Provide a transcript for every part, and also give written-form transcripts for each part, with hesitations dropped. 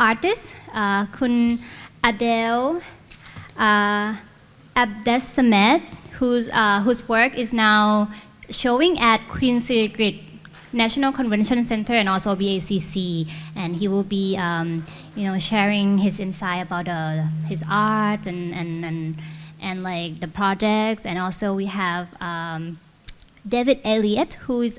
artist คุณ Adele Abdessamed whose work is now showing at Queen Sirikit National Convention Center and also BACC, and he will be sharing his insight about his art and like the projects. And also we have David Elliott, who is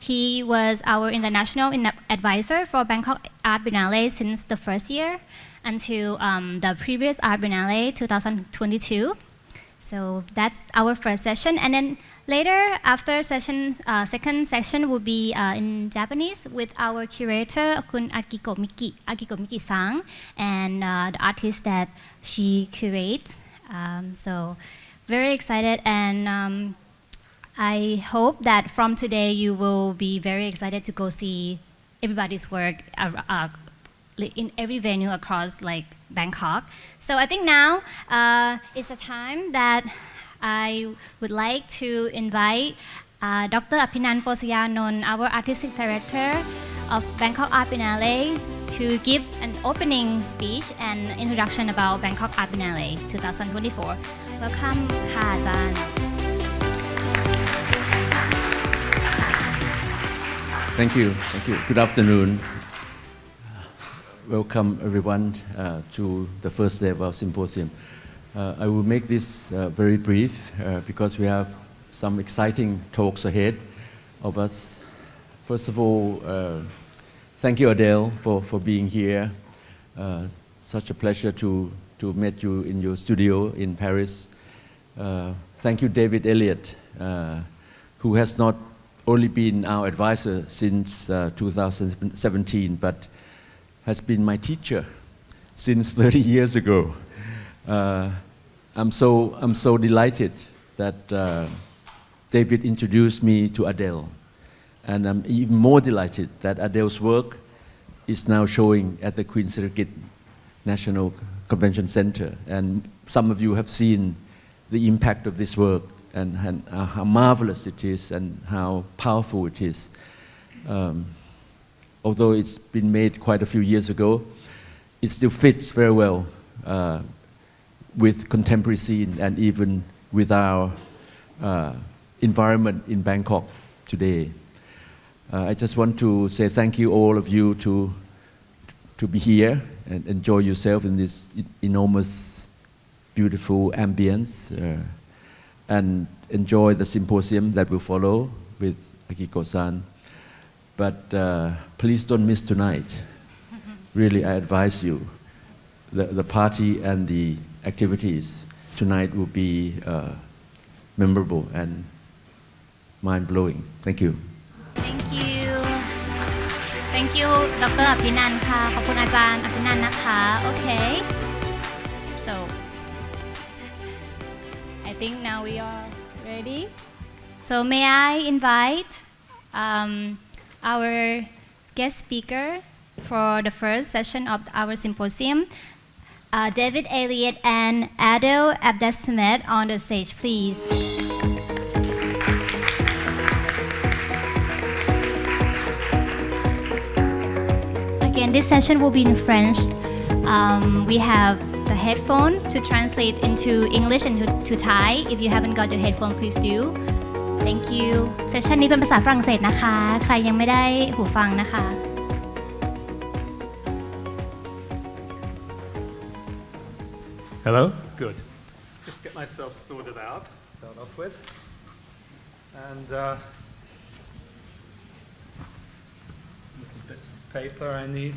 he was our international advisor for Bangkok Art Biennale since the first year until the previous Art Biennale 2022. So that's our first session, and then later after second session will be in Japanese with our curator Kun Akiko Miki-san and the artist that she curates. So very excited, and I hope that from today you will be very excited to go see everybody's work in every venue across like Bangkok. So I think now is the time that I would like to invite Dr. Aphinan Posayanon, our artistic director of Bangkok Art Biennale, to give an opening speech and introduction about Bangkok Art Biennale 2024. Welcome ค่ะอาจารย์ Thank you. Good afternoon. Welcome everyone to the first day of our symposium. I will make this very brief because we have some exciting talks ahead of us. First of all, thank you Adele for being here. Such a pleasure to meet you in your studio in Paris. Thank you David Elliott, who has not only been our advisor since 2017, but has been my teacher since 30 years ago. I'm so delighted that David introduced me to Adele, and I'm even more delighted that Adele's work is now showing at the Queen Sirikit National Convention Center, and some of you have seen the impact of this work and how marvelous it is and how powerful it is. Although it's been made quite a few years ago, it still fits very well with contemporary scene and even with our environment in Bangkok today. I just want to say thank you all of you to be here and enjoy yourself in this enormous, beautiful ambience and enjoy the symposium that will follow with Akiko-san. But please don't miss tonight. Really, I advise you. The party and the activities tonight will be memorable and mind-blowing. Thank you. Thank you ดร. Aphinan ค่ะขอบคุณอาจารย์ Aphinan นะคะ Okay. So I think now we are ready. So may I invite our guest speaker for the first session of our symposium, David Elliott and Adele Abdessamed on the stage, please. Again, this session will be in French. We have the headphone to translate into English and to Thai. If you haven't got your headphone, please do. Thank you. เซสชันนี้เป็นภาษาฝรั่งเศสนะคะใครยังไม่ได้หูฟังนะคะ Hello? Good. Just get myself sorted out, start off with. And little bits of paper I need.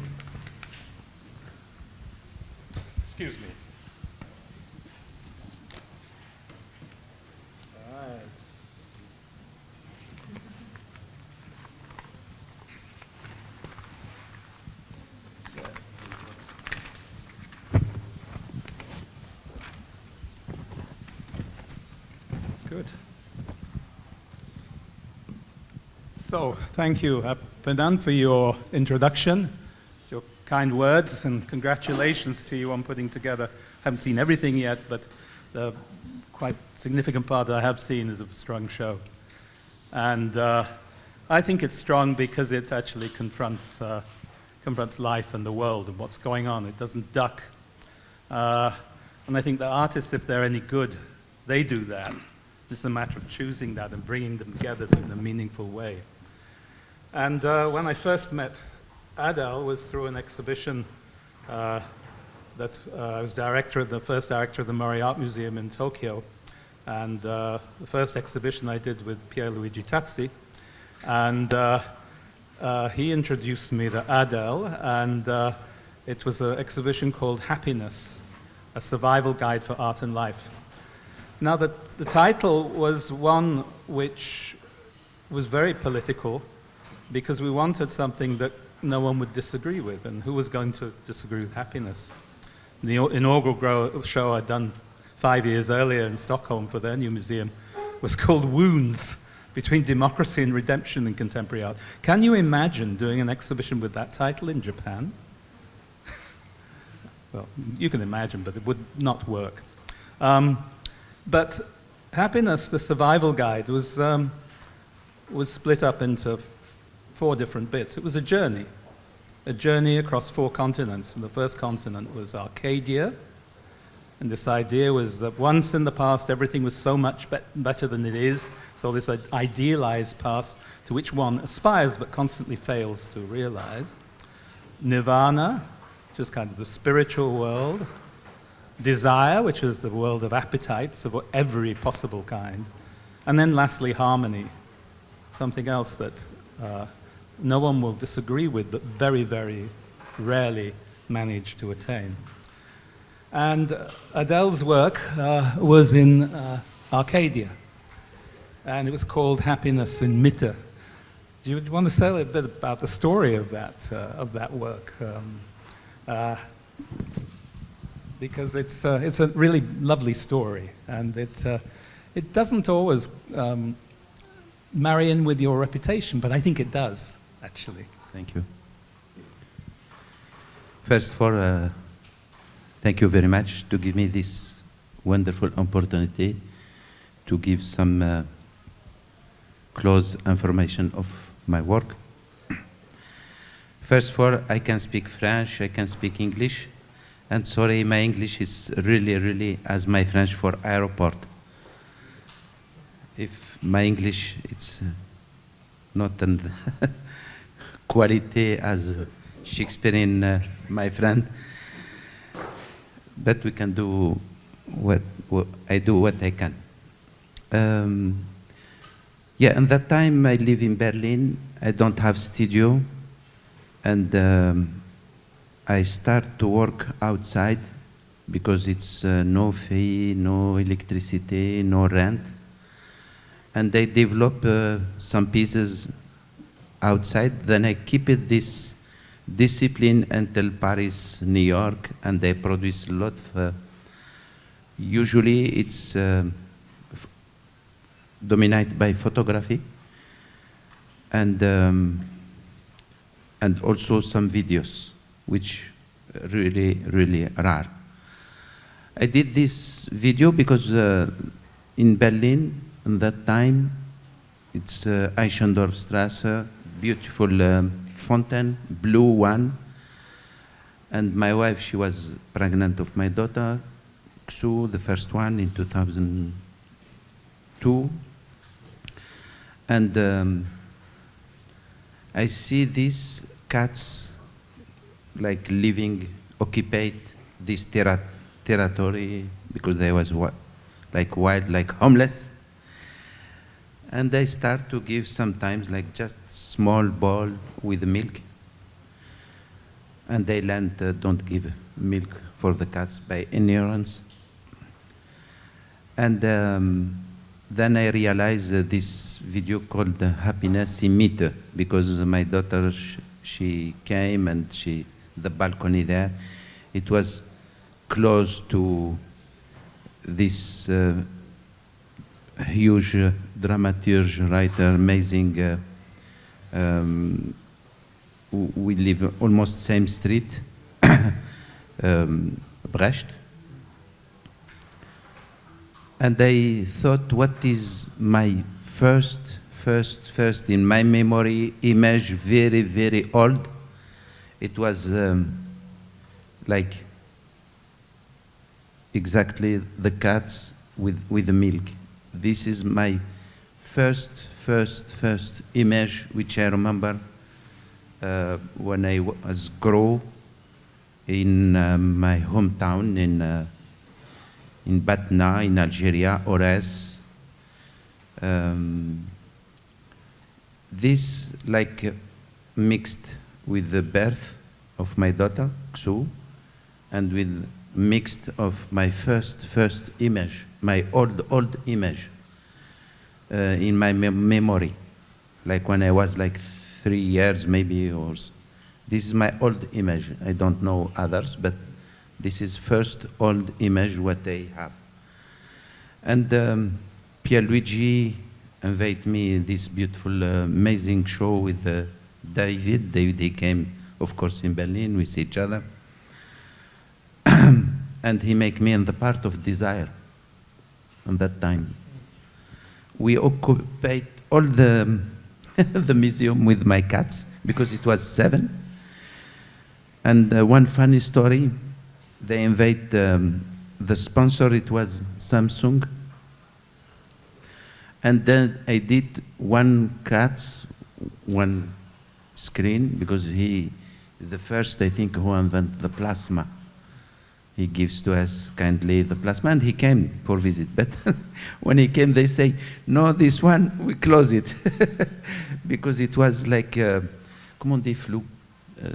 Excuse me. Right. Good. So, thank you, Aphinan, for your introduction, your kind words, and congratulations to you on putting together. I haven't seen everything yet, but the quite significant part that I have seen is a strong show. And I think it's strong because it actually confronts confronts life and the world and what's going on. It doesn't duck. And I think the artists, if they're any good, they do that. It's a matter of choosing that and bringing them together in a meaningful way. And when I first met Adele was through an exhibition that I was the first director of the Mori Art Museum in Tokyo. And the first exhibition I did with Pierluigi Tazzi. And he introduced me to Adele, and it was an exhibition called Happiness, a survival guide for art and life. Now, the title was one which was very political, because we wanted something that no one would disagree with, and who was going to disagree with happiness? The inaugural show I'd done 5 years earlier in Stockholm for their new museum was called Wounds, Between Democracy and Redemption in Contemporary Art. Can you imagine doing an exhibition with that title in Japan? Well, you can imagine, but it would not work. But Happiness, the survival guide, was split up into 4 different bits. It was a journey across 4 continents. And the first continent was Arcadia. And this idea was that once in the past, everything was so much better than it is. So this idealized past to which one aspires but constantly fails to realize. Nirvana, which is kind of the spiritual world. Desire, which is the world of appetites of every possible kind. And then lastly, harmony, something else that no one will disagree with, but very, very rarely manage to attain. And Adele's work was in Arcadia, and it was called Happiness in Mitte. Do you want to say a bit about the story of that work? Because it's a really lovely story, and it doesn't always marry in with your reputation, but I think it does, actually. Thank you. First of all, thank you very much to give me this wonderful opportunity to give some close information of my work. First of all, I can speak French, I can speak English, and sorry, my English is really, really as my French for airport. If my English, it's not an quality as Shakespearean, my friend, but we can do what I do what I can. Yeah, and that time I live in Berlin. I don't have studio, and I start to work outside because it's no fee, no electricity, no rent. And I develop some pieces outside. Then I keep it this discipline until Paris, New York, and I produce a lot of, usually it's dominated by photography and also some videos, which really, really rare. I did this video because in Berlin, at that time, it's Eichendorffstrasse, beautiful fountain, blue one. And my wife, she was pregnant of my daughter, Xu, the first one in 2002. And I see these cats like living, occupied this territory because they was like wild, like homeless. And I start to give sometimes like just small bowl with milk. And they learned don't give milk for the cats by ignorance. And then I realized this video called Happiness in Mitte, because my daughter, she came and the balcony there, it was close to this huge dramaturge, writer, amazing. We live almost same street, Brecht. And I thought, what is my first in my memory image, very, very old? it was like exactly the cats with the milk. This is my first image which I remember when I was grow in my hometown in Batna in Algeria, Ores. This like mixed with the birth of my daughter, Xu, and with mixed of my first image, my old image in my memory, like when I was like 3 years maybe, or this is my old image. I don't know others, but this is first old image what I have. And Pierluigi invited me this beautiful, amazing show with David. David, he came, of course, in Berlin with each other. And he make me in the part of Desire at that time. We occupied all the, the museum with my cats because it was 7. And one funny story, they invite the sponsor, it was Samsung. And then I did one cat's, one screen, because he, the first, I think, who invented the plasma. He gives to us kindly the plasma, and he came for visit. But when he came, they say, no, this one, we close it. Because it was like, comment on dit flou?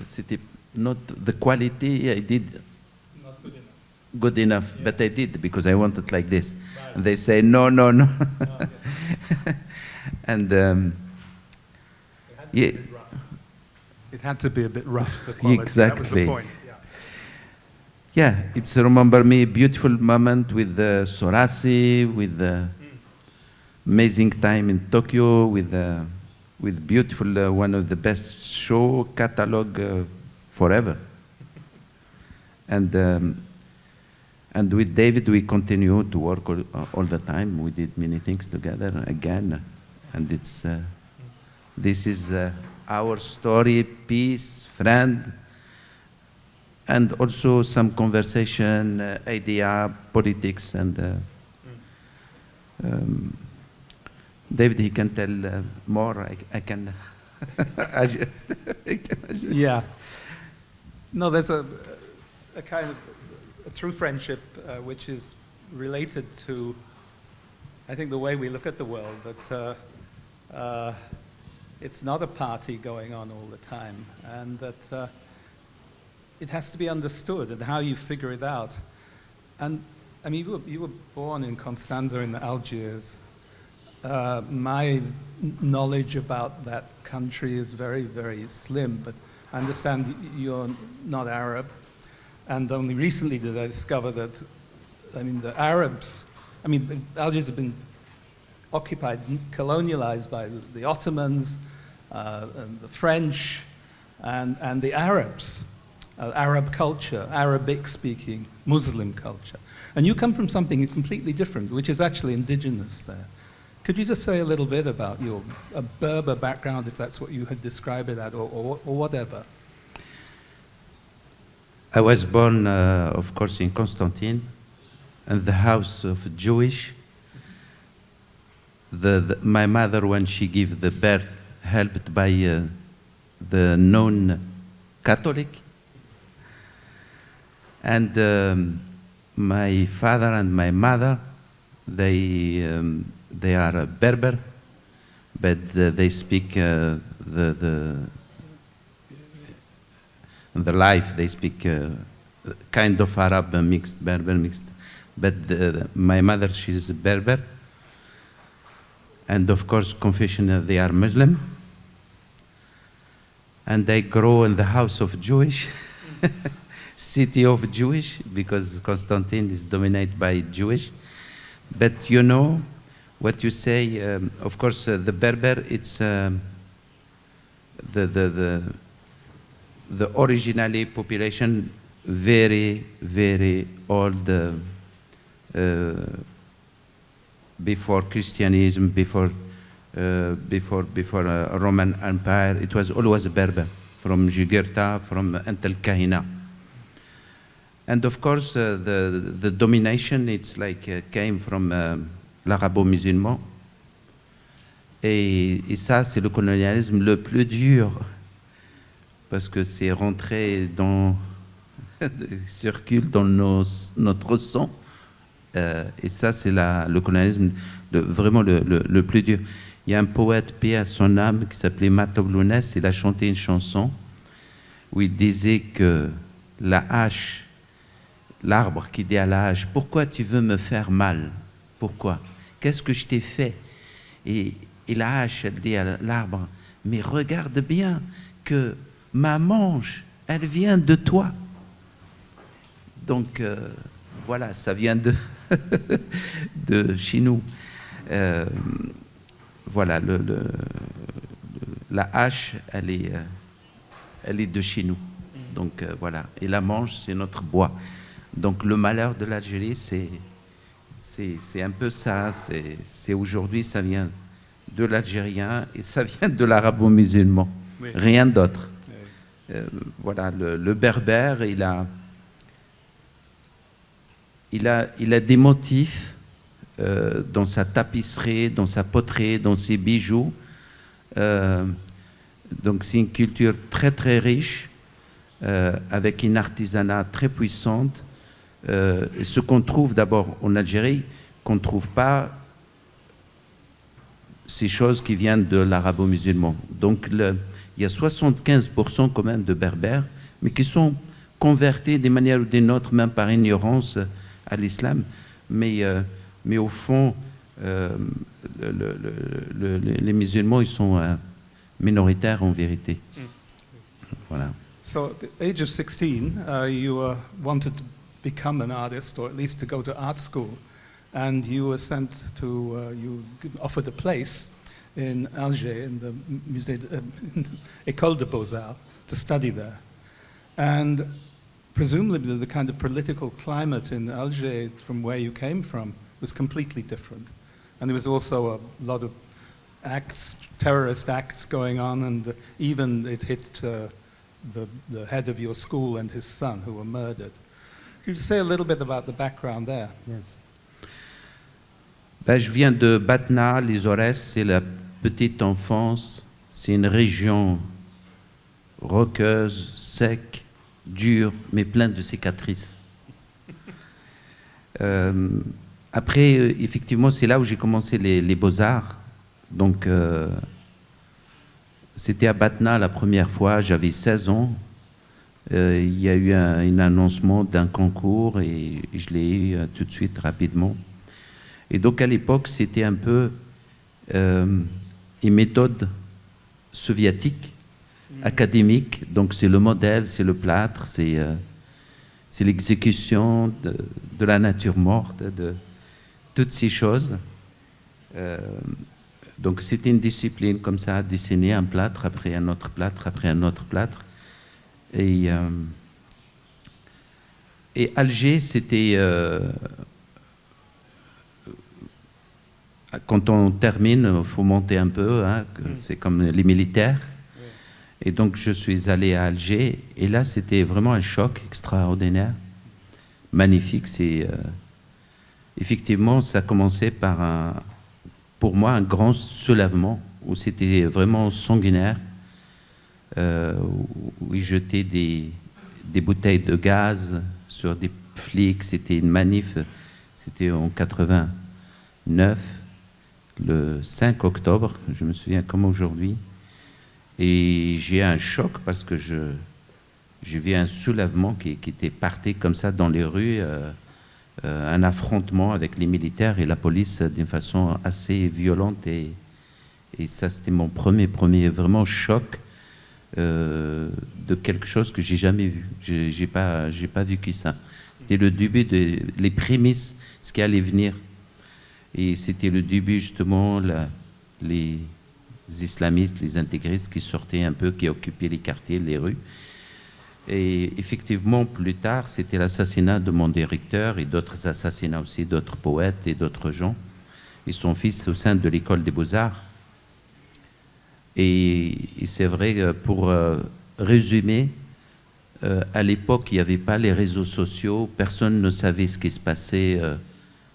C'était not the quality I did. Not good enough. Good enough, Yeah. but I did because I wanted like this. Right. And they say, no, no, no. Oh, okay. And It had to be yeah, a bit rough. It had to be a bit rough, the quality. That was Exactly. the point. Yeah. yeah, it's remember me a beautiful moment with Sorasi, with amazing time in Tokyo, with beautiful one of the best show catalog forever. And with David, we continue to work all the time. We did many things together again, and it's this is our story, peace, friend, and also some conversation, idea, politics, and David, he can tell more. I can adjust. I can adjust. Yeah. No, there's a kind of a true friendship which is related to, I think, the way we look at the world, that it's not a party going on all the time, and that it has to be understood and how you figure it out. And I mean, you were born in Constanza in Algiers. My knowledge about that country is very, very slim, but I understand you're not Arab. And only recently did I discover that, I mean, the Arabs, I mean, Algiers have been occupied, colonialized by the Ottomans, and the French, and the Arabs, Arab culture, Arabic-speaking Muslim culture. And you come from something completely different, which is actually indigenous there. Could you just say a little bit about your Berber background, if that's what you had described it at, or whatever? I was born, of course, in Constantine, in the house of Jewish. My mother, when she gave the birth, helped by the non-Catholic. And my father and my mother, they are Berber, but they speak the life, they speak kind of Arab mixed, Berber mixed. But my mother, she's Berber. And of course, confession, they are Muslim. And I grow in the house of Jewish, city of Jewish, because Constantine is dominated by Jewish. But you know, what you say, of course, the Berber, it's the originally population very, very old, before Christianism, before Roman Empire. It was always Berber. from Jugurtha, from Antal Kahina. And of course, the domination, it's like came from l'arabo-musulman. Et ça, c'est le colonialisme le plus dur, parce que c'est rentré dans, circule dans notre sang. Et ça, c'est le colonialisme vraiment le plus dur. Il y a un poète, paix à son âme, qui s'appelait Matob Lounès. Il a chanté une chanson où il disait que la hache, l'arbre qui dit à la hache, pourquoi tu veux me faire mal? Pourquoi? Qu'est-ce que je t'ai fait? Et la hache, elle dit à l'arbre, mais regarde bien que ma manche, elle vient de toi. Donc, voilà, ça vient de chez nous. Voilà, la hache, elle est de chez nous. Donc, voilà. Et la manche, c'est notre bois. Donc, le malheur de l'Algérie, c'est un peu ça. C'est aujourd'hui, ça vient de l'Algérien et ça vient de l'arabo-musulman. Oui. Rien d'autre. Oui. Voilà, le berbère, il a des motifs dans sa tapisserie, dans sa poterie, dans ses bijoux. Donc c'est une culture très très riche, avec une artisanat très puissante. Ce qu'on trouve d'abord en Algérie, qu'on ne trouve pas ces choses qui viennent de l'arabo-musulman. Donc il y a 75% quand même de berbères, mais qui sont convertis d'une manière ou d'une autre, même par ignorance, à l'islam. Mais au fond, les musulmans, ils sont minoritaires en vérité. Voilà. So at the age of 16, you wanted to become an artist, or at least to go to art school. And you were sent to, you offered a place in Alger, in the Musée, École des Beaux-Arts, to study there. And presumably the kind of political climate in Alger from where you came from was completely different. And there was also a lot of acts, terrorist acts going on, and even it hit the head of your school and his son, who were murdered. Could you say a little bit about the background there? Yes. Ben, je viens de Batna, les Aurès, c'est la petite enfance, c'est une région rocheuse, sec, dure, mais pleine de cicatrices. Après, effectivement, c'est là où j'ai commencé les beaux-arts. Donc, c'était à Batna la première fois, j'avais 16 ans. Il y a eu un annoncement d'un concours et je l'ai eu tout de suite, rapidement. Et donc, à l'époque, c'était un peu une méthode soviétique, académique. Donc, c'est le modèle, c'est le plâtre, c'est l'exécution de la nature morte, de toutes ces choses. Donc, c'était une discipline comme ça, dessiner un plâtre après un autre plâtre, après un autre plâtre. Et Alger, c'était... quand on termine, il faut monter un peu, hein, c'est comme les militaires. Et donc, je suis allé à Alger, et là, c'était vraiment un choc extraordinaire, magnifique. Effectivement, ça a commencé par, pour moi, un grand soulèvement, où c'était vraiment sanguinaire, où ils jetaient des bouteilles de gaz sur des flics. C'était une manif, c'était en 89, le 5 octobre, je me souviens comme aujourd'hui. Et j'ai eu un choc parce que j'ai vu un soulèvement qui était parti comme ça dans les rues, un affrontement avec les militaires et la police d'une façon assez violente. Et ça, c'était mon premier vraiment choc de quelque chose que j'ai jamais vu. J'ai pas vécu ça. C'était le début les prémices, ce qui allait venir. Et c'était le début, justement, les islamistes, les intégristes qui sortaient un peu, qui occupaient les quartiers, les rues. Et effectivement, plus tard, c'était l'assassinat de mon directeur et d'autres assassinats aussi, d'autres poètes et d'autres gens, et son fils au sein de l'école des Beaux-Arts. Et c'est vrai, pour résumer, à l'époque, il n'y avait pas les réseaux sociaux, personne ne savait ce qui se passait,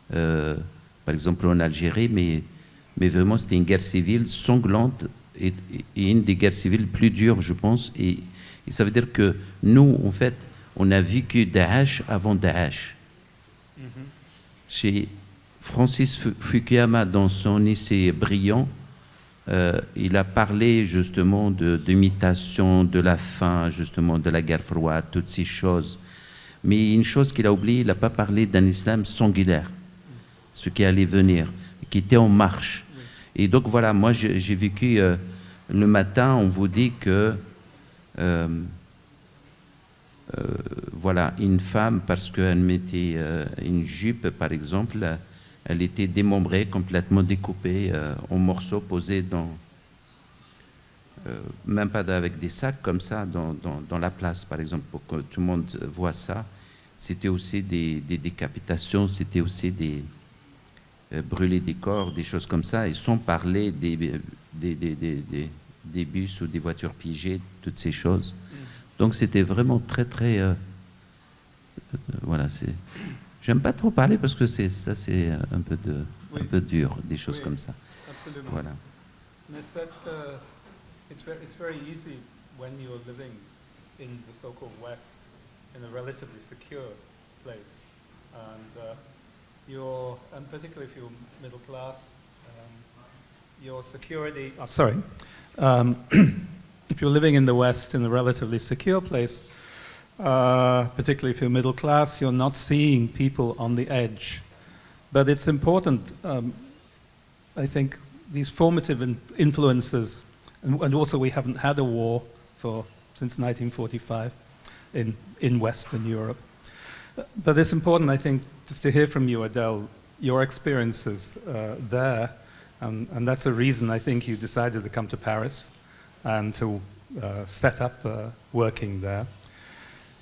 par exemple en Algérie, mais vraiment c'était une guerre civile sanglante et une des guerres civiles plus dures, je pense. Et ça veut dire que nous, en fait, on a vécu Daesh avant Daesh. Chez Francis Fukuyama, dans son essai brillant, il a parlé justement d'imitation, de la fin, justement, de la guerre froide, toutes ces choses. Mais une chose qu'il a oubliée, il n'a pas parlé d'un islam sanguinaire, ce qui allait venir, qui était en marche. Et donc voilà, moi j'ai vécu le matin, on vous dit que voilà, une femme, parce qu'elle mettait une jupe, par exemple, elle était démembrée, complètement découpée en morceaux, posés dans, même pas avec des sacs comme ça, dans la place, par exemple, pour que tout le monde voit ça. C'était aussi des décapitations, c'était aussi des brûler des corps, des choses comme ça, et sans parler des bus ou des voitures piégées, toutes ces choses. Donc c'était vraiment très, très... voilà, c'est... J'aime pas trop parler parce que c'est un peu dur, des choses comme ça. Absolument. Voilà. Mais it's very easy when you're living in the so-called West, in a relatively secure place, and particularly if you're middle class, your security. Oh, sorry. If you're living in the West in a relatively secure place, particularly if you're middle class, you're not seeing people on the edge. But it's important, I think, these formative influences, and also we haven't had a war since 1945 in Western Europe. But it's important, I think, just to hear from you, Adele, your experiences there, and that's a reason I think you decided to come to Paris and to set up working there.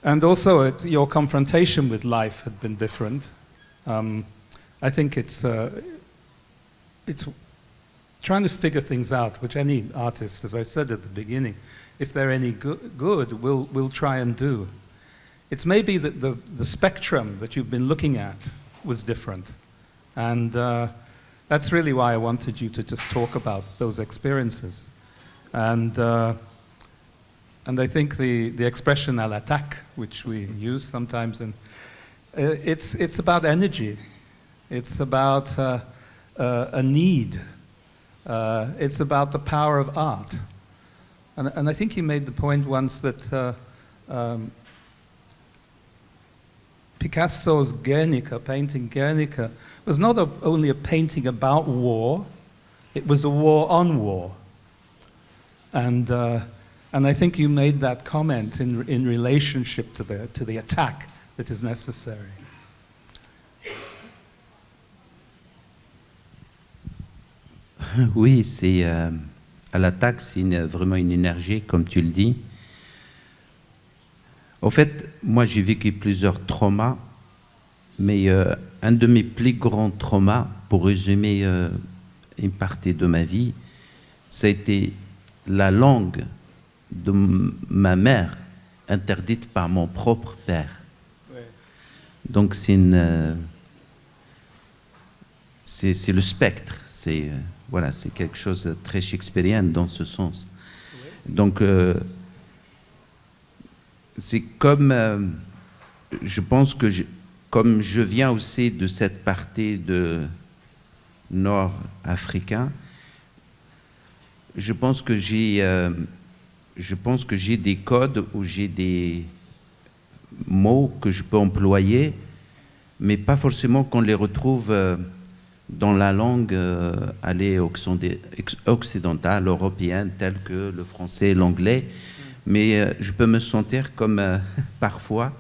And also your confrontation with life had been different. I think it's trying to figure things out, which any artist, as I said at the beginning, if they're any good, will try and do. It's maybe that the spectrum that you've been looking at was different. And that's really why I wanted you to just talk about those experiences. And I think the expression "à l'attaque," which we use sometimes, it's about energy. It's about a need. It's about the power of art. And I think you made the point once that Picasso's Guernica, painting Guernica, was not only a painting about war, it was a war on war. And I think you made that comment in relationship to the attack that is necessary. Oui, c'est à l'attaque, c'est vraiment une énergie, comme tu le dis. Au fait, moi j'ai vécu plusieurs traumas, mais un de mes plus grands traumas, pour résumer une partie de ma vie, ça a été la langue de ma mère interdite par mon propre père. Ouais. Donc c'est le spectre, voilà, c'est quelque chose de très shakespearien dans ce sens. Ouais. Donc c'est comme, je pense que comme je viens aussi de cette partie de nord-africain, je pense que j'ai des codes ou j'ai des mots que je peux employer, mais pas forcément qu'on les retrouve dans la langue occidentale, européenne, telle que le français et l'anglais. Mais je peux me sentir comme, parfois,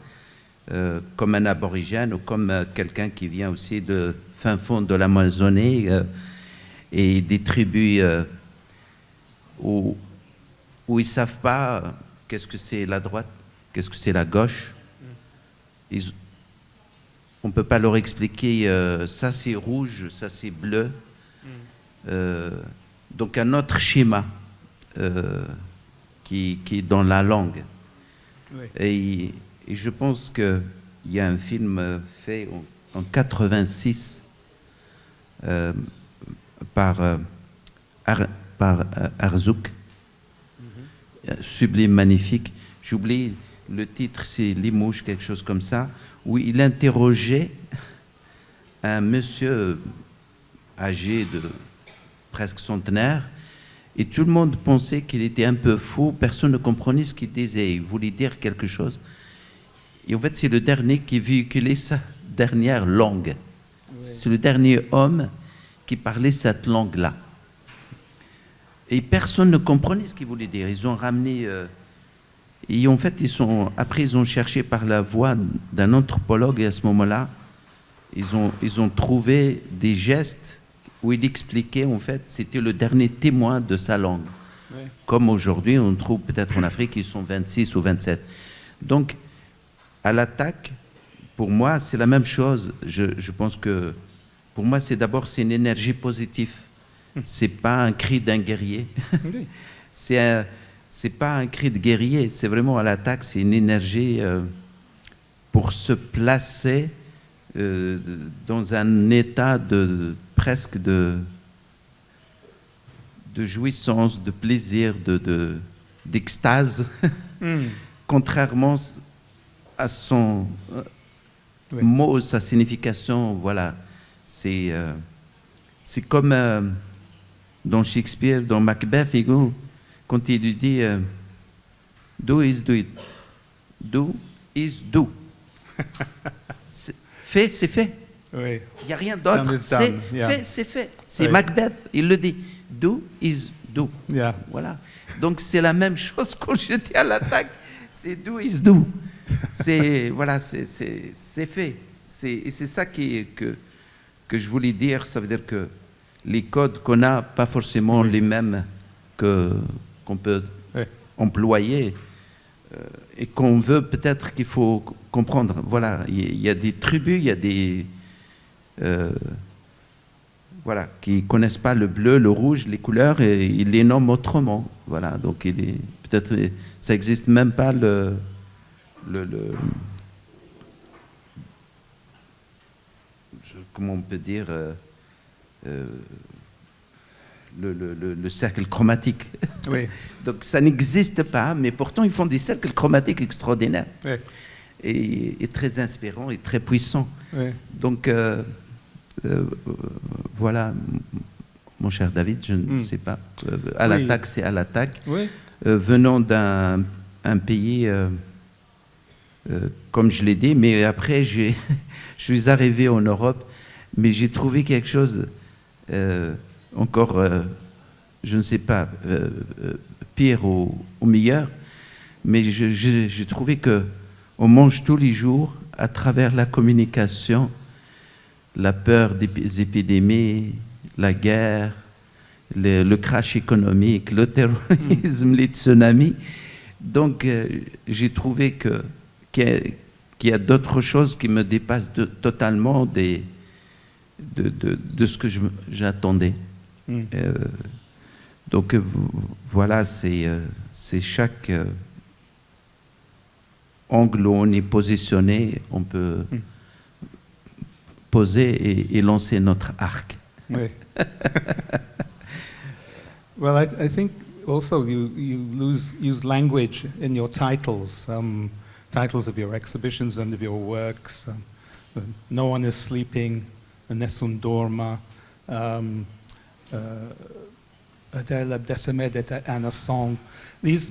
comme un aborigène ou comme quelqu'un qui vient aussi de fin fond de l'Amazonie et des tribus où ils ne savent pas qu'est-ce que c'est la droite, qu'est-ce que c'est la gauche. On ne peut pas leur expliquer ça c'est rouge, ça c'est bleu. Donc un autre schéma qui est dans la langue. Oui. Et je pense qu'il y a un film fait en 86 par Arzouk, sublime, magnifique. J'oublie le titre, c'est Limoges, quelque chose comme ça, où il interrogeait un monsieur âgé de presque centenaire, et tout le monde pensait qu'il était un peu fou, personne ne comprenait ce qu'il disait, il voulait dire quelque chose. Et en fait, c'est le dernier qui véhiculait sa dernière langue. Oui. C'est le dernier homme qui parlait cette langue-là. Et personne ne comprenait ce qu'il voulait dire. Ils ont ramené... et en fait, après, ils ont cherché par la voix d'un anthropologue, et à ce moment-là, ils ont trouvé des gestes où il expliquait, en fait, c'était le dernier témoin de sa langue. Oui. Comme aujourd'hui, on trouve peut-être en Afrique, ils sont 26 ou 27. Donc, à l'attaque, pour moi, c'est la même chose. Je pense que, pour moi, c'est une énergie positive. C'est pas un cri d'un guerrier. Oui. C'est pas un cri de guerrier. C'est vraiment à l'attaque, c'est une énergie pour se placer dans un état presque de jouissance, de plaisir, d'extase, contrairement à son mot, sa signification. Voilà, c'est comme dans Shakespeare, dans Macbeth, quand il lui dit do is do it, do is do. Fait, c'est fait. Oui. Il n'y a rien d'autre. C'est fait, c'est fait. C'est Macbeth, il le dit. Do is do. Yeah. Voilà. Donc c'est la même chose quand j'étais à l'attaque. C'est do is do. C'est voilà, c'est fait. Et c'est ça que je voulais dire. Ça veut dire que les codes qu'on a, pas forcément les mêmes qu'on peut employer. Et qu'on veut peut-être qu'il faut comprendre. Voilà, il y a des tribus, il y a des voilà, qui ne connaissent pas le bleu, le rouge, les couleurs, et ils les nomment autrement. Voilà, donc peut-être ça n'existe même pas comment on peut dire le cercle chromatique. Oui. Donc ça n'existe pas, mais pourtant ils font des cercles chromatiques extraordinaires. Oui. Et très inspirants et très puissants. Oui. Donc voilà, mon cher David, je ne sais pas. À l'attaque, c'est à l'attaque. Oui. Venant d'un pays, comme je l'ai dit, mais après je suis arrivé en Europe, mais j'ai trouvé quelque chose encore, je ne sais pas, pire ou meilleur, mais j'ai trouvé qu'on mange tous les jours, à travers la communication, la peur des épidémies, la guerre, le crash économique, le terrorisme, les tsunamis. Donc, j'ai trouvé qu'il y a d'autres choses qui me dépassent totalement de ce que j'attendais. Donc voilà, c'est chaque angle où on est positionné, on peut poser et lancer notre arc. Oui. Well, I think also you use language in your titles, titles of your exhibitions and of your works. No One is Sleeping, Nessun Dorma, Adele Abdesamed and a Song. These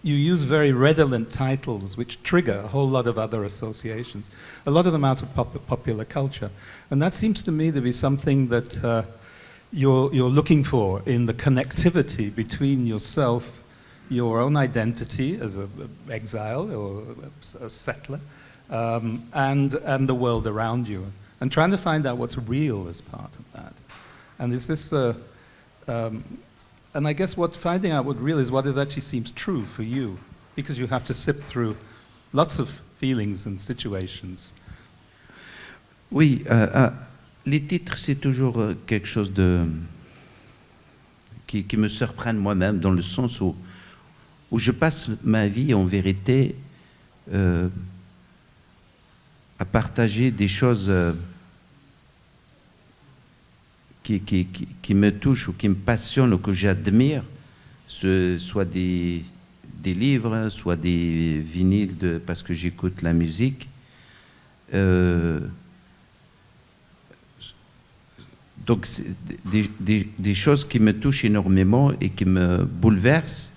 you use very redolent titles which trigger a whole lot of other associations, a lot of them out of popular culture. And that seems to me to be something that you're looking for in the connectivity between yourself, your own identity as an exile or a settler, and the world around you, and trying to find out what's real as part of that. And is this and I guess finding out what real is what actually seems true for you, because you have to sift through lots of feelings and situations. Oui, les titres, c'est toujours quelque chose qui me surprend moi-même, dans le sens où où je passe ma vie en vérité à partager des choses qui me touchent ou qui me passionnent ou que j'admire, soit des livres, soit des vinyles parce que j'écoute la musique. Donc, c'est des choses qui me touchent énormément et qui me bouleversent.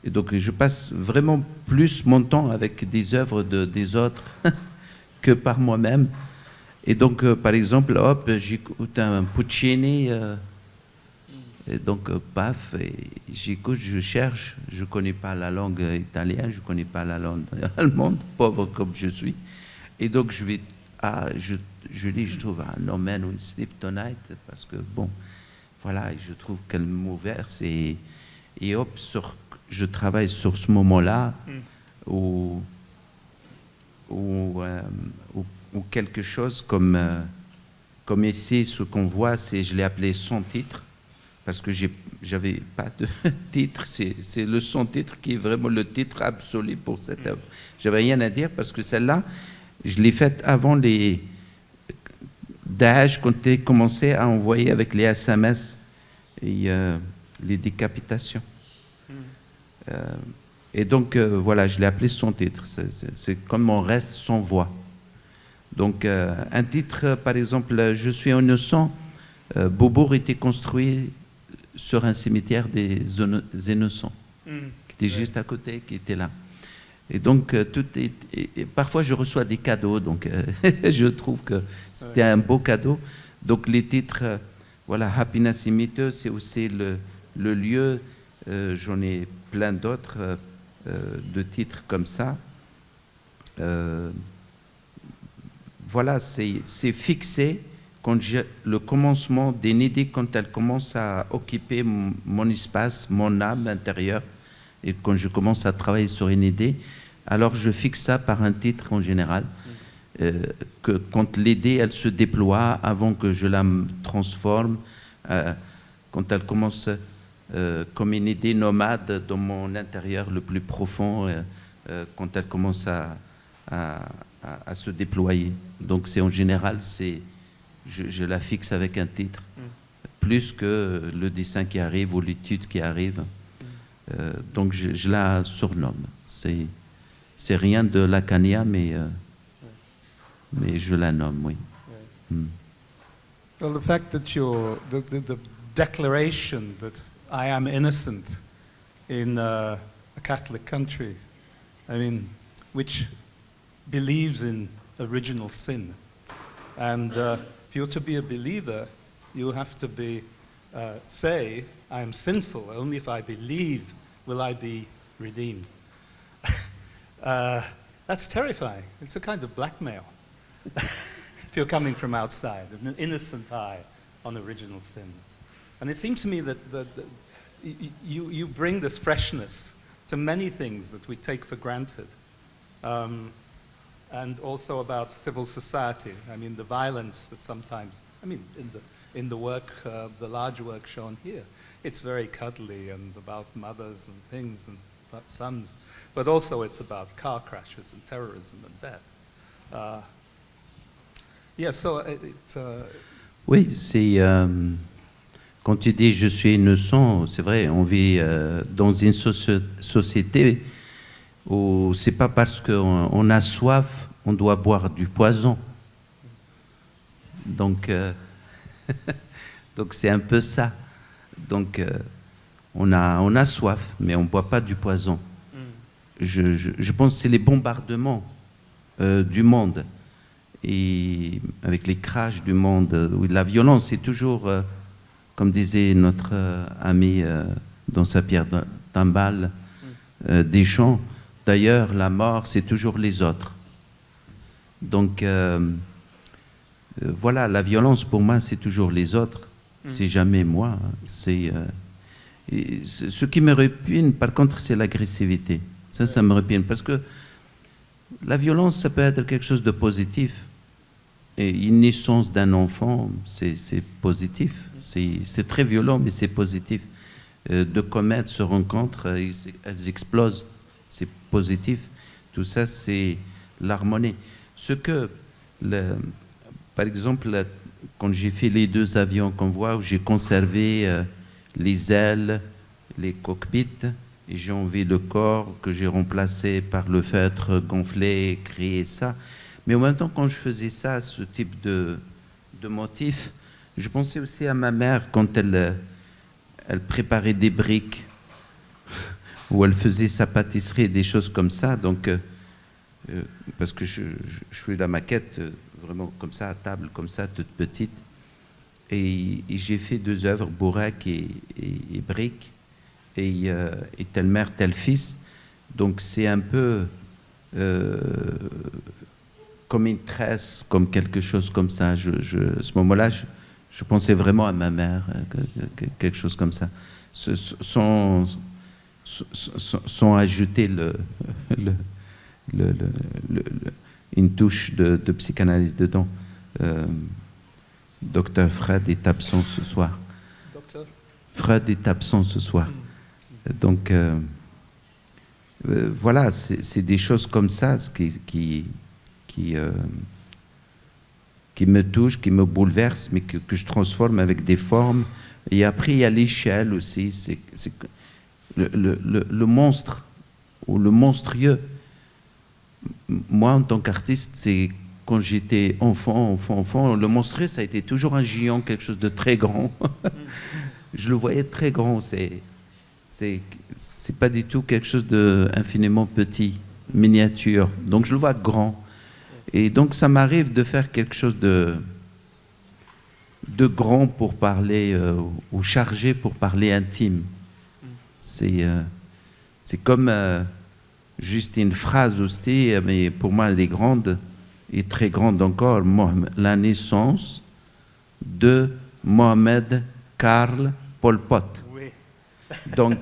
Et donc, je passe vraiment plus mon temps avec des œuvres des autres que par moi-même. Et donc, par exemple, hop, j'écoute un Puccini, et donc, paf, et j'écoute, je cherche, je ne connais pas la langue italienne, je ne connais pas la langue allemande, pauvre comme je suis. Et donc, je lis, je trouve, No Man Will Sleep Tonight, parce que, bon, voilà, je trouve qu'elle m'ouverse, et hop, je travaille sur ce moment-là, où quelque chose comme ici, ce qu'on voit, je l'ai appelé son titre, parce que j'avais pas de titre, c'est le son titre qui est vraiment le titre absolu pour cette œuvre. J'avais rien à dire parce que celle-là, je l'ai faite avant Daesh, quand j'ai commencé à envoyer avec les SMS et les décapitations. Et donc, voilà, je l'ai appelé son titre. C'est comme on reste sans voix. Donc, un titre, par exemple, Je suis innocent, Beaubourg était construit sur un cimetière des innocents, qui était juste à côté, qui était là. Et donc, et parfois, je reçois des cadeaux, donc je trouve que c'était un beau cadeau. Donc, les titres, voilà, Happiness Imiter, c'est aussi le lieu, j'en ai plein d'autres de titres comme ça. Voilà, c'est fixé quand le commencement d'une idée, quand elle commence à occuper mon espace, mon âme intérieure, et quand je commence à travailler sur une idée, alors je fixe ça par un titre en général, que quand l'idée, elle se déploie, avant que je la transforme, quand elle commence comme une idée nomade dans mon intérieur le plus profond, quand elle commence à se déployer. Donc c'est en général, je la fixe avec un titre, plus que le dessin qui arrive ou l'étude qui arrive. Donc je la surnomme. C'est rien de lacanien, mais je la nomme, oui. Well, the fact that the declaration that I am innocent in a Catholic country, I mean, which believes in original sin. And if you're to be a believer, you have to say, I am sinful, only if I believe will I be redeemed. That's terrifying. It's a kind of blackmail. If you're coming from outside, an innocent eye on original sin. And it seems to me that you bring this freshness to many things that we take for granted. And also about civil society. I mean, the violence that sometimes, I mean, in the work, the large work shown here, it's very cuddly and about mothers and things and sons, but also it's about car crashes and terrorism and death. Yeah, so it's... Oui, c'est... quand tu dis « je suis innocent », c'est vrai, on vit dans une société où c'est pas parce qu'on a soif, on doit boire du poison. Donc, donc c'est un peu ça. Donc, on a soif, mais on ne boit pas du poison. Je pense que c'est les bombardements du monde, et avec les crashs du monde, où la violence, c'est toujours, comme disait notre ami dans sa pierre timbale, Deschamps, d'ailleurs, la mort, c'est toujours les autres. Donc, voilà, la violence, pour moi, c'est toujours les autres. C'est jamais moi. Ce qui me répugne, par contre, c'est l'agressivité. Ça me répugne. Parce que la violence, ça peut être quelque chose de positif. Et une naissance d'un enfant, c'est positif. C'est très violent, mais c'est positif. deux comètes se rencontrent, elles explosent, c'est positif. Tout ça, c'est l'harmonie. Ce que, par exemple, quand j'ai fait les deux avions qu'on voit, où j'ai conservé les ailes, les cockpits, et j'ai enlevé le corps que j'ai remplacé par le feutre gonflé, créé ça. Mais en même temps, quand je faisais ça, ce type de motif, je pensais aussi à ma mère quand elle préparait des briques, ou elle faisait sa pâtisserie, des choses comme ça. Donc, parce que je fais la maquette vraiment comme ça, à table, comme ça, toute petite. Et j'ai fait deux œuvres, Bourraque et briques, et telle mère, tel fils. Donc c'est un peu comme une tresse, comme quelque chose comme ça. À ce moment-là, je pensais vraiment à ma mère, quelque chose comme ça, sans ajouter une touche de psychanalyse dedans. Docteur Freud est absent ce soir. Docteur Freud est absent ce soir. Donc, voilà, c'est des choses comme ça qui me touchent, qui me bouleversent, mais que je transforme avec des formes. Et après, il y a l'échelle aussi. C'est le monstre, ou le monstrueux. Moi, en tant qu'artiste, c'est quand j'étais enfant, le monstrueux, ça a été toujours un géant, quelque chose de très grand. Je le voyais très grand. C'est pas du tout quelque chose d'infiniment petit, miniature. Donc je le vois grand. Et donc ça m'arrive de faire quelque chose de grand pour parler, ou chargé pour parler intime. C'est comme juste une phrase aussi, mais pour moi elle est grande, et très grande encore. La naissance de Mohamed Karl Pol Pot. Oui. Donc,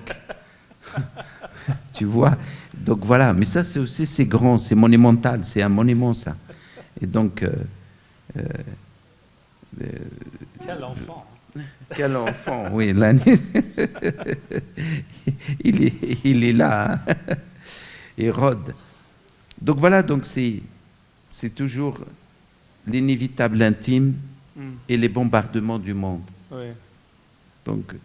tu vois, donc voilà, mais ça c'est grand, c'est monumental, c'est un monument ça. Et donc, Quel enfant. Quel enfant, oui, l'année, il est là, hein. Et Rod. Donc voilà, donc c'est toujours l'inévitable intime et les bombardements du monde. Oui, Donc,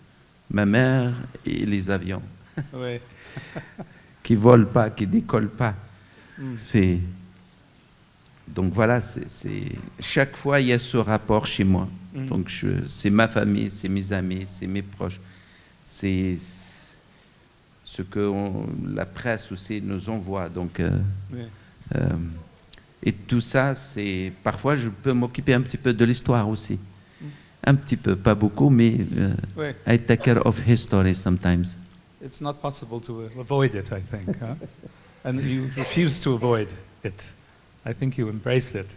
ma mère et les avions oui. qui volent pas, qui décollent pas. Donc voilà, chaque fois il y a ce rapport chez moi. Donc c'est ma famille, c'est mes amis, c'est mes proches. C'est ce que la presse aussi nous envoie. Donc, et tout ça, parfois je peux m'occuper un petit peu de l'histoire aussi. Un petit peu, pas beaucoup, mais I take care of history sometimes. It's not possible to avoid it, I think. Huh? And you refuse to avoid it. I think you embrace it.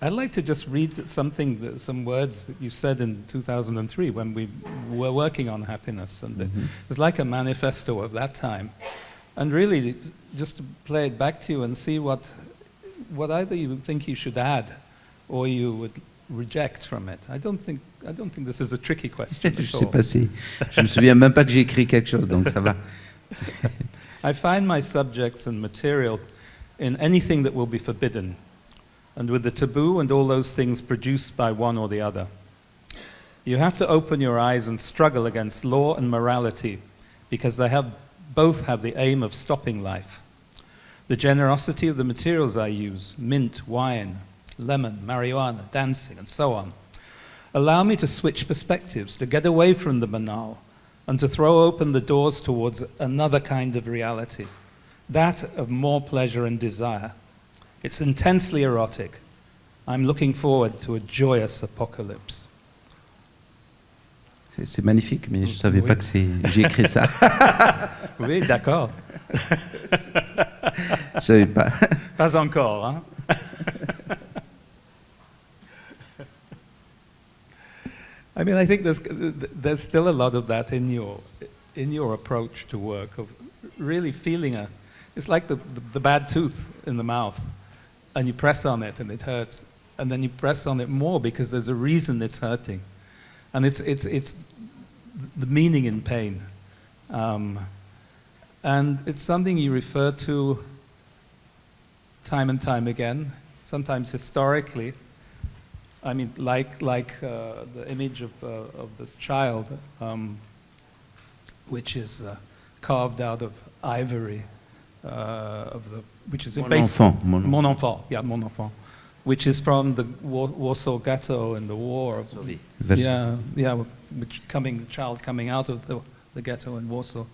I'd like to just read some words that you said in 2003 when we were working on happiness. And it's like a manifesto of that time. And really, just to play it back to you and see what either you think you should add or you would reject from it. I don't think this is a tricky question. Je sais pas si, je me souviens même pas que j'ai écrit quelque chose, donc ça va. I find my subjects and material in anything that will be forbidden, and with the taboo and all those things produced by one or the other. You have to open your eyes and struggle against law and morality, because they both have the aim of stopping life. The generosity of the materials I use, mint, wine, lemon, marijuana, dancing, and so on, allow me to switch perspectives, to get away from the banal, and to throw open the doors towards another kind of reality, that of more pleasure and desire. It's intensely erotic. I'm looking forward to a joyous apocalypse. C'est magnifique, mais je ne savais pas que j'ai écrit ça. Oui, d'accord. Je ne savais pas. Pas encore, hein? I mean, I think there's still a lot of that in your approach to work, of really feeling it's like the bad tooth in the mouth, and you press on it and it hurts, and then you press on it more because there's a reason it's hurting, and it's the meaning in pain. And it's something you refer to time and time again, sometimes historically. I mean, like the image of the child, which is carved out of ivory, which is Mon enfant. Mon enfant, yeah, mon enfant, which is from the Warsaw Ghetto in the war. The child coming out of the ghetto in Warsaw,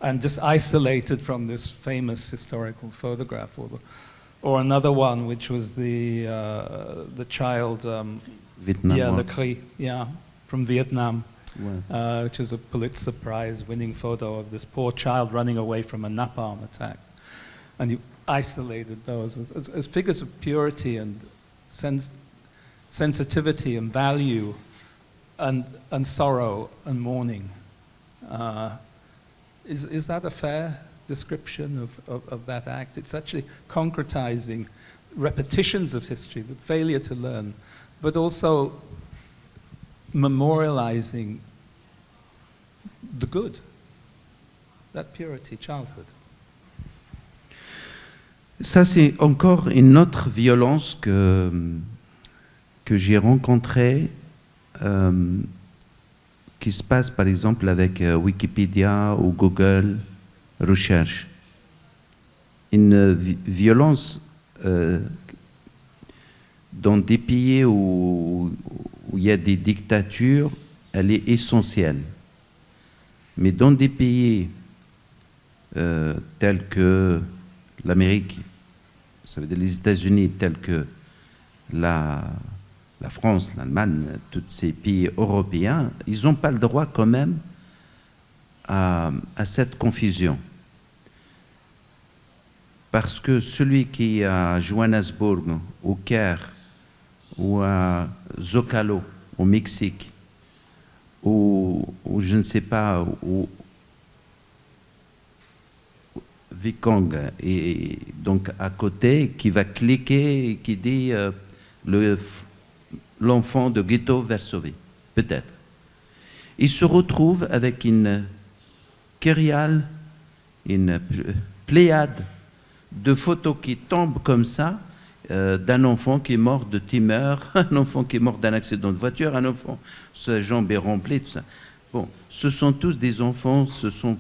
and just isolated from this famous historical photograph, or another one, which was the child, Vietnam. Le Cri, from Vietnam, Ouais. which is a Pulitzer Prize-winning photo of this poor child running away from a napalm attack, and you isolated those as figures of purity and sensitivity and value, and sorrow and mourning. Is that a fair description of that act? It's actually concretizing repetitions of history, the failure to learn, but also memorializing the good, that purity, childhood. Ça, c'est encore une autre violence que j'ai rencontrée, qui se passe par exemple avec Wikipédia ou Google Recherche. Une violence dans des pays où il y a des dictatures, elle est essentielle. Mais dans des pays tels que l'Amérique, ça veut dire les États-Unis, tels que la France, l'Allemagne, tous ces pays européens, ils n'ont pas le droit quand même à cette confusion. Parce que celui qui est à Johannesburg, au Caire, ou à Zocalo, au Mexique, ou je ne sais pas, ou Vikong, et donc à côté, qui va cliquer et qui dit l'enfant de Ghetto Varsovie, peut-être. Il se retrouve avec une kyrielle, une pléiade de photos qui tombent comme ça, d'un enfant qui est mort de tumeur, un enfant qui est mort d'un accident de voiture, un enfant, sa jambe est remplie, tout ça. Bon, ce sont tous des enfants, ce sont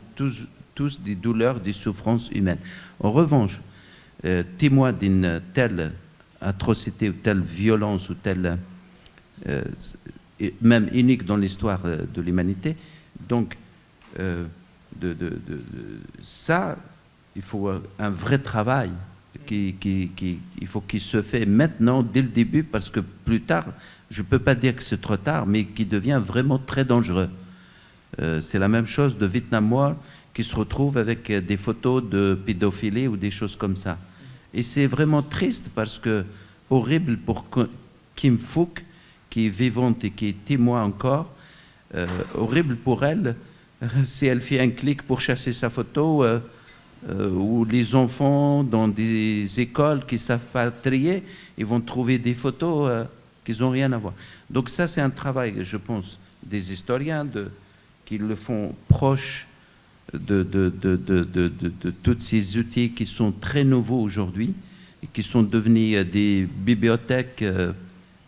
tous des douleurs, des souffrances humaines. En revanche, témoin d'une telle atrocité ou telle violence ou telle, même unique dans l'histoire de l'humanité, donc ça, il faut un vrai travail il faut qu'il se fait maintenant, dès le début, parce que plus tard, je ne peux pas dire que c'est trop tard, mais qui devient vraiment très dangereux. C'est la même chose de Vietnamois qui se retrouvent avec des photos de pédophilie ou des choses comme ça. Et c'est vraiment triste parce que, horrible pour Kim Phuc, qui est vivante et qui est témoin encore, horrible pour elle, si elle fait un clic pour chasser sa photo, ou les enfants dans des écoles qui ne savent pas trier, ils vont trouver des photos qui n'ont rien à voir. Donc ça, c'est un travail, je pense, des historiens qui le font proche de tous ces outils qui sont très nouveaux aujourd'hui et qui sont devenus des bibliothèques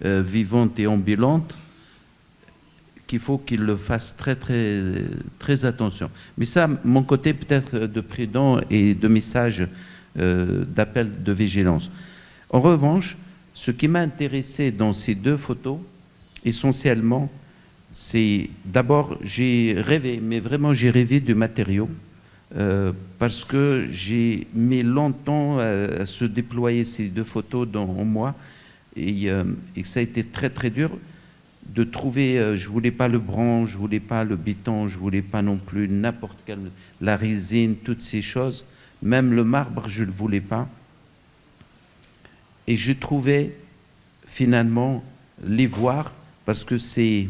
vivantes et ambulantes, qu'il faut qu'ils le fassent très, très, très attention. Mais ça, mon côté peut-être de prudent et de message d'appel de vigilance. En revanche, ce qui m'a intéressé dans ces deux photos, essentiellement, c'est d'abord, j'ai rêvé, mais vraiment j'ai rêvé du matériau, parce que j'ai mis longtemps à se déployer ces deux photos en moi, et ça a été très, très dur de trouver, je ne voulais pas le bronze, je ne voulais pas le béton, je ne voulais pas non plus n'importe quelle, la résine, toutes ces choses, même le marbre, je ne le voulais pas. Et je trouvais finalement l'ivoire, parce que c'est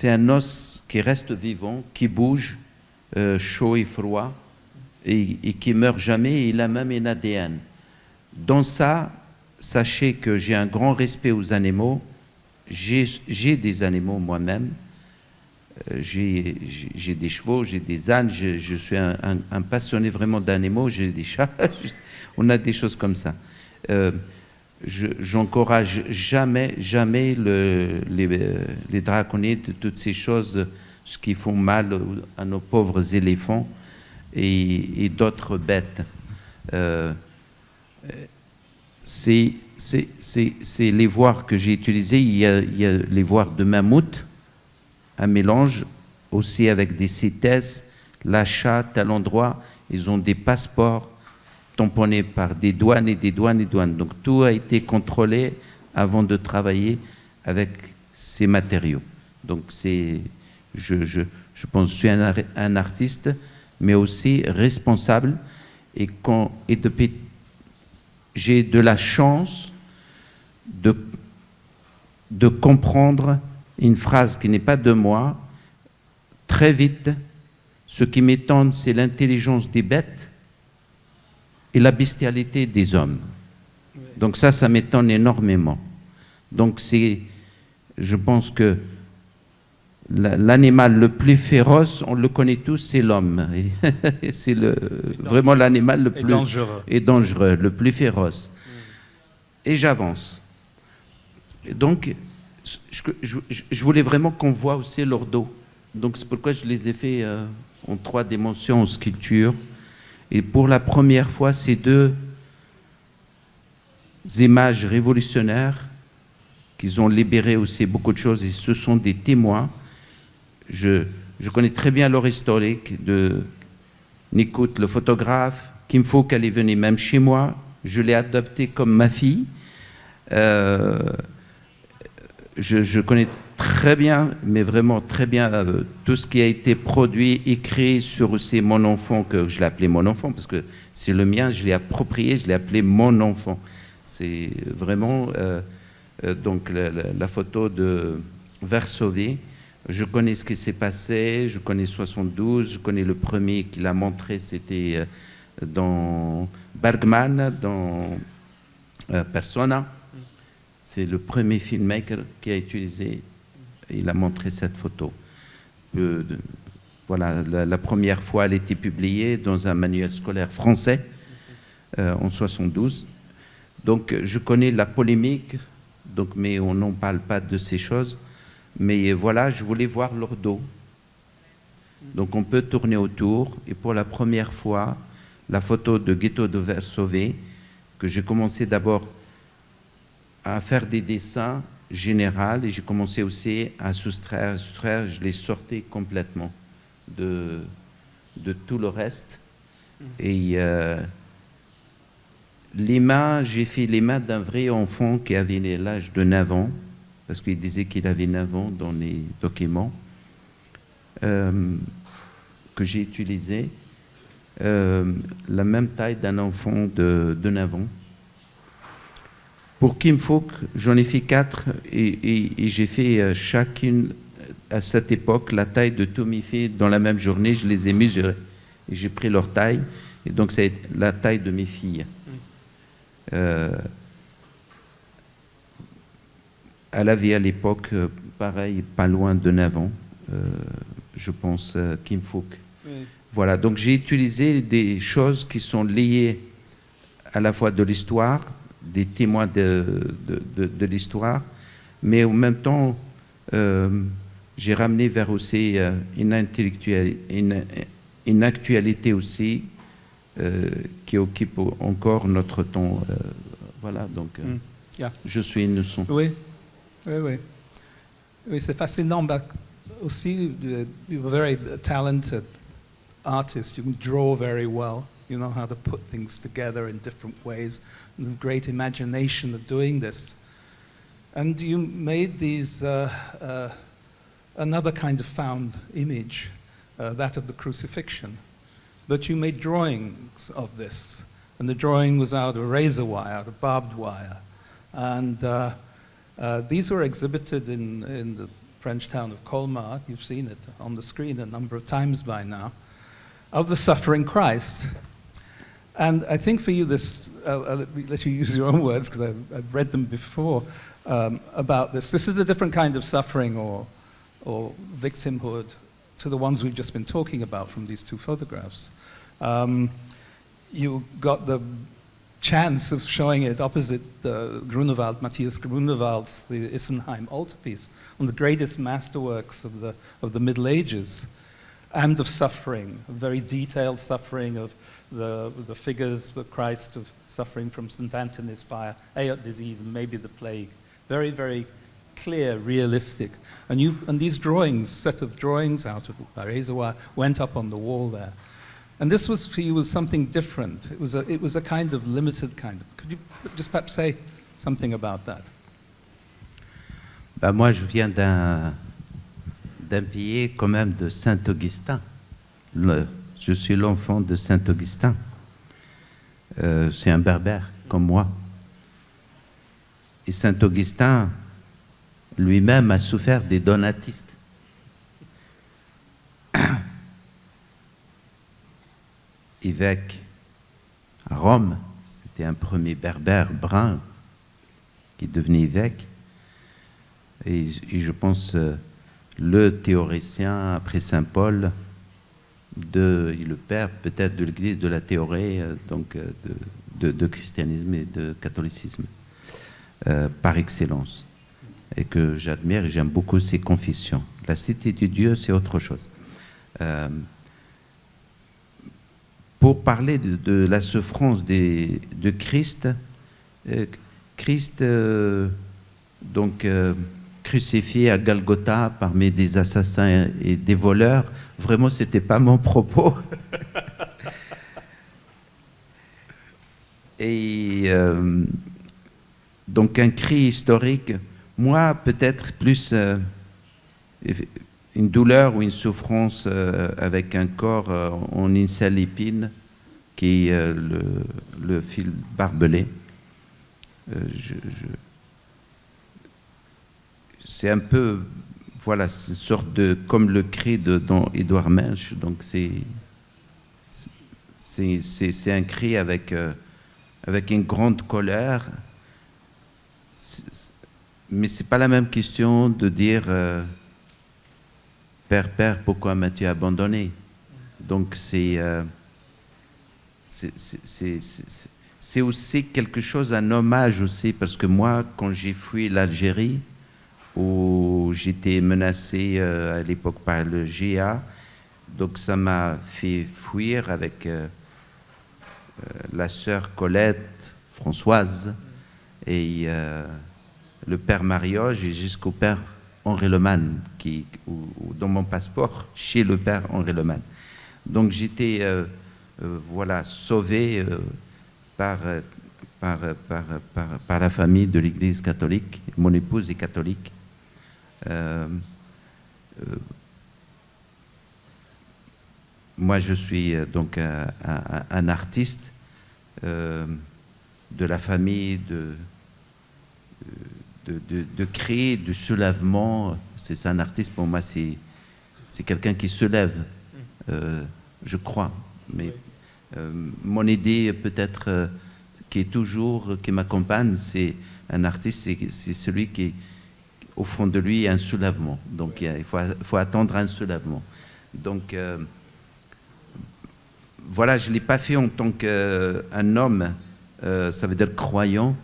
un os qui reste vivant, qui bouge, chaud et froid, et qui ne meurt jamais, et il a même un ADN. Dans ça, sachez que j'ai un grand respect aux animaux. J'ai des animaux moi-même. J'ai des chevaux, j'ai des ânes, je suis un passionné vraiment d'animaux, j'ai des chats, on a des choses comme ça. J'encourage jamais les draconniers de toutes ces choses, ce qui font mal à nos pauvres éléphants et d'autres bêtes. C'est les voires que j'ai utilisés. Il y a les voires de mammouth, un mélange aussi avec des CITES, l'achat, tel endroit. Ils ont des passeports tamponnés par des douanes et des douanes et douanes. Donc tout a été contrôlé avant de travailler avec ces matériaux. Donc je pense que je suis un artiste, mais aussi responsable. Et depuis, j'ai de la chance de comprendre une phrase qui n'est pas de moi. Très vite, ce qui m'étonne, c'est l'intelligence des bêtes et la bestialité des hommes. Donc ça m'étonne énormément. Donc je pense que l'animal le plus féroce, on le connaît tous, c'est l'homme. C'est vraiment l'animal le plus dangereux, le plus féroce. Et j'avance. Donc, je voulais vraiment qu'on voit aussi leur dos. Donc c'est pourquoi je les ai fait en 3 dimensions, en sculpture. Et pour la première fois, ces 2 images révolutionnaires qu'ils ont libéré aussi beaucoup de choses, et ce sont des témoins. Je connais très bien leur historique de Nikut, le photographe. Kim Phuc, elle est venue même chez moi. Je l'ai adoptée comme ma fille. Je connais très bien, mais vraiment très bien, tout ce qui a été produit, écrit sur ces Mon Enfant, que je l'ai appelé Mon Enfant, parce que c'est le mien, je l'ai approprié, je l'ai appelé Mon Enfant. C'est vraiment donc la photo de Varsovie. Je connais ce qui s'est passé, je connais 72, je connais le premier qui l'a montré, c'était dans Bergman, dans Persona. C'est le premier filmmaker qui a utilisé, il a montré cette photo. Voilà, la première fois, elle a été publiée dans un manuel scolaire français en 72. Donc, je connais la polémique, donc, mais on n'en parle pas de ces choses. Mais voilà, je voulais voir leur dos. Donc, on peut tourner autour. Et pour la première fois, la photo de Ghetto de Varsovie, que j'ai commencé d'abord à faire des dessins généraux et j'ai commencé aussi à soustraire, je les sortais complètement de tout le reste. Et les mains, j'ai fait les mains d'un vrai enfant qui avait l'âge de 9 ans, parce qu'il disait qu'il avait 9 ans dans les documents que j'ai utilisés, la même taille d'un enfant de 9 ans. Pour Kim Phuc, j'en ai fait 4 et j'ai fait chacune, à cette époque, la taille de tous mes filles dans la même journée. Je les ai mesurées et j'ai pris leur taille. Et donc, c'est la taille de mes filles. Elle avait à l'époque, pareil, pas loin de 9 ans, je pense, Kim Phuc. Oui. Voilà, donc j'ai utilisé des choses qui sont liées à la fois de l'histoire, des témoins de l'histoire, mais en même temps, j'ai ramené vers aussi une actualité aussi qui occupe encore notre temps. Voilà, donc yeah. Je suis innocent. Oui, oui, oui. Oui, c'est fascinant. But aussi, you're a very talented artist. You can draw very well. You know how to put things together in different ways, and great imagination of doing this. And you made these, another kind of found image, that of the crucifixion. But you made drawings of this, and the drawing was out of razor wire, out of barbed wire. And these were exhibited in the French town of Colmar. You've seen it on the screen a number of times by now, of the suffering Christ. And I think for you, this, I'll let you use your own words, because I've read them before, about this. This is a different kind of suffering or or victimhood to the ones we've just been talking about from these two photographs. You got the chance of showing it opposite Grunewald, Matthias Grunewald's the Issenheim altarpiece, one of the greatest masterworks of the Middle Ages, and of suffering, very detailed suffering of the figures of Christ of suffering from St. Anthony's fire, aortic disease, and maybe the plague. Very, very clear, realistic. And these drawings, set of drawings out of razor wire, went up on the wall there. And this was for you was something different. It was a kind of limited kind of. Could you just perhaps say something about that? Bah moi, je viens d'un pays quand même de Saint-Augustin. Je suis l'enfant de Saint-Augustin. C'est un berbère comme moi. Et Saint-Augustin lui-même a souffert des donatistes. Évêque à Rome, c'était un premier berbère brun qui est devenu évêque. Et je pense le théoricien après Saint Paul, le père peut-être de l'Église de la théorie, donc de christianisme et de catholicisme, par excellence. Et que j'admire et j'aime beaucoup ses confessions. La cité de Dieu, c'est autre chose. Pour parler de la souffrance de Christ, Christ donc crucifié à Golgotha parmi des assassins et des voleurs, vraiment c'était pas mon propos. Et donc un cri historique, moi peut-être plus une douleur ou une souffrance avec un corps en une seule épine qui est le fil barbelé. C'est un peu, voilà, c'est une sorte de, comme le cri dans Édouard Munch, donc c'est un cri avec une grande colère, mais c'est pas la même question de dire Père, Père, pourquoi m'as-tu abandonné? Donc c'est aussi quelque chose, un hommage aussi, parce que moi, quand j'ai fui l'Algérie, où j'étais menacé à l'époque par le GA, donc ça m'a fait fuir avec la sœur Colette, Françoise, et le père Marioge, et jusqu'au père Henri Lemann, dans mon passeport, chez le père Henri Lemann. Donc j'étais voilà, sauvé par la famille de l'Église catholique. Mon épouse est catholique. Moi, je suis donc un artiste de la famille de créer du soulèvement. C'est un artiste, pour moi, c'est quelqu'un qui se lève, je crois. Mais mon idée, peut-être, qui m'accompagne, c'est un artiste, c'est celui qui, au fond de lui, a un soulèvement. Donc, il faut attendre un soulèvement. Donc, voilà, je ne l'ai pas fait en tant qu'un homme, ça veut dire croyant,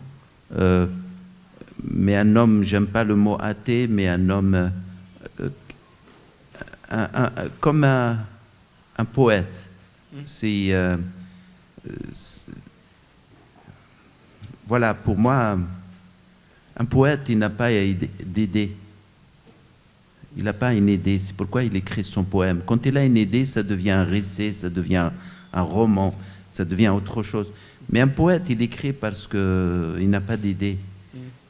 mais un homme, j'aime pas le mot athée, mais un homme comme un poète. Voilà, pour moi, un poète, il n'a pas d'idée. Il n'a pas une idée, c'est pourquoi il écrit son poème. Quand il a une idée, ça devient un récit, ça devient un roman, ça devient autre chose. Mais un poète, il écrit parce qu'il n'a pas d'idée.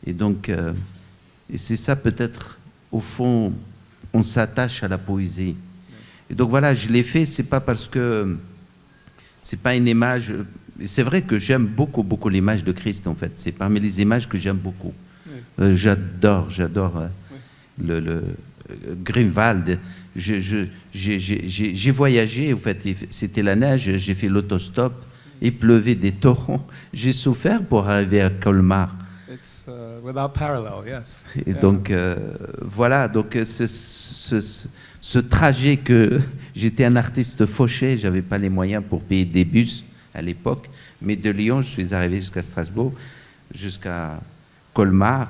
Et donc, et c'est ça peut-être, au fond, on s'attache à la poésie. Et donc voilà, je l'ai fait, c'est pas parce que c'est pas une image. C'est vrai que j'aime beaucoup, beaucoup l'image de Christ, en fait. C'est parmi les images que j'aime beaucoup. J'adore le Grunewald. J'ai voyagé, en fait, c'était la neige, j'ai fait l'autostop, il pleuvait des torrents. J'ai souffert pour arriver à Colmar. It's without parallel, yes. Et Yeah. donc, voilà, donc ce trajet que j'étais un artiste fauché, j'avais pas les moyens pour payer des bus à l'époque, mais de Lyon, je suis arrivé jusqu'à Strasbourg, jusqu'à Colmar,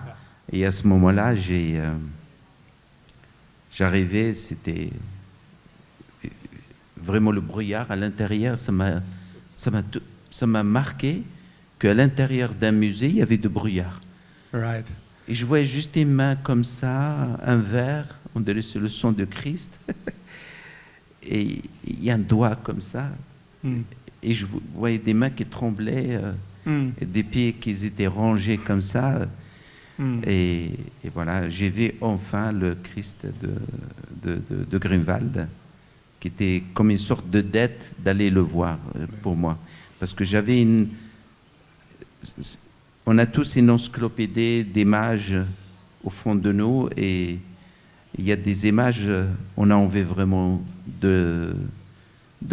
et à ce moment-là, j'arrivais, c'était vraiment le brouillard à l'intérieur, ça m'a marqué qu'à l'intérieur d'un musée, il y avait du brouillard. Right. Et je voyais juste des mains comme ça, un verre, on dirait c'est le son de Christ. Et il y a un doigt comme ça. Mm. Et je voyais des mains qui tremblaient, et des pieds qui étaient rangés comme ça. Et voilà, j'ai vu enfin le Christ de Grünwald, qui était comme une sorte de dette d'aller le voir pour moi. Parce que on a tous une encyclopédie d'images au fond de nous, et il y a des images, on a envie vraiment de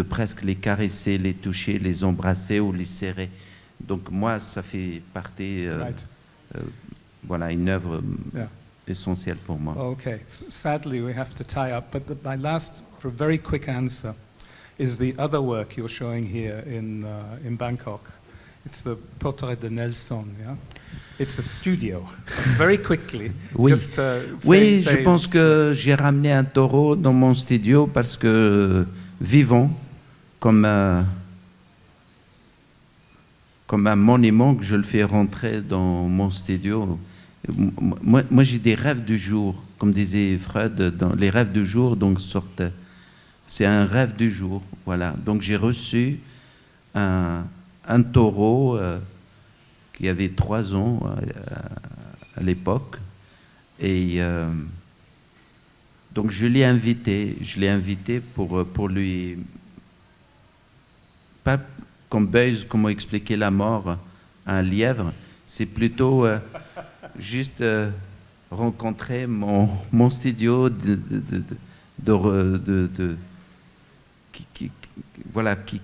presque les caresser, les toucher, les embrasser ou les serrer. Donc moi, ça fait partie, voilà, une œuvre essentielle pour moi. Okay. Sadly, we have to tie up, but my last, for a very quick answer, is the other work you're showing here in Bangkok. It's the Portrait de Nelson, yeah? It's a studio. Very quickly, Oui, just oui, say je pense que j'ai ramené un taureau dans mon studio parce que vivant, comme un monument, que je le fais rentrer dans mon studio. Moi j'ai des rêves du jour, comme disait Freud, dans les rêves du jour, donc sortent. C'est un rêve du jour, voilà. Donc j'ai reçu un taureau qui avait 3 ans à l'époque, et donc je l'ai invité pour lui, pas comme Beuys, comment expliquer la mort à un lièvre, c'est plutôt juste rencontrer mon studio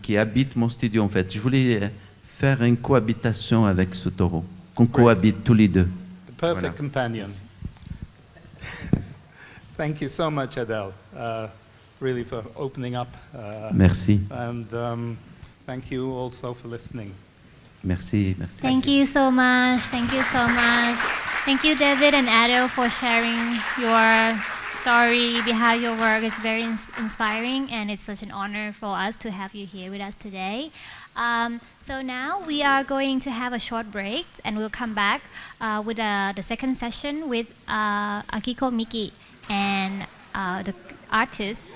qui habite mon studio en fait. Je voulais faire une cohabitation avec ce taureau, qu'on cohabite tous les deux. the perfect Voilà. companion. Thank you so much, Adele, really for opening up. Merci, And thank you also for listening. merci. Thank you so much. Thank you so much. Thank you, David and Adele, for sharing your story behind your work. It's very inspiring, and it's such an honor for us to have you here with us today. So now we are going to have a short break, and we'll come back with the second session with Akiko Miki and the artist.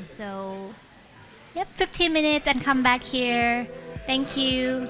So, yep, 15 minutes and come back here. Thank you.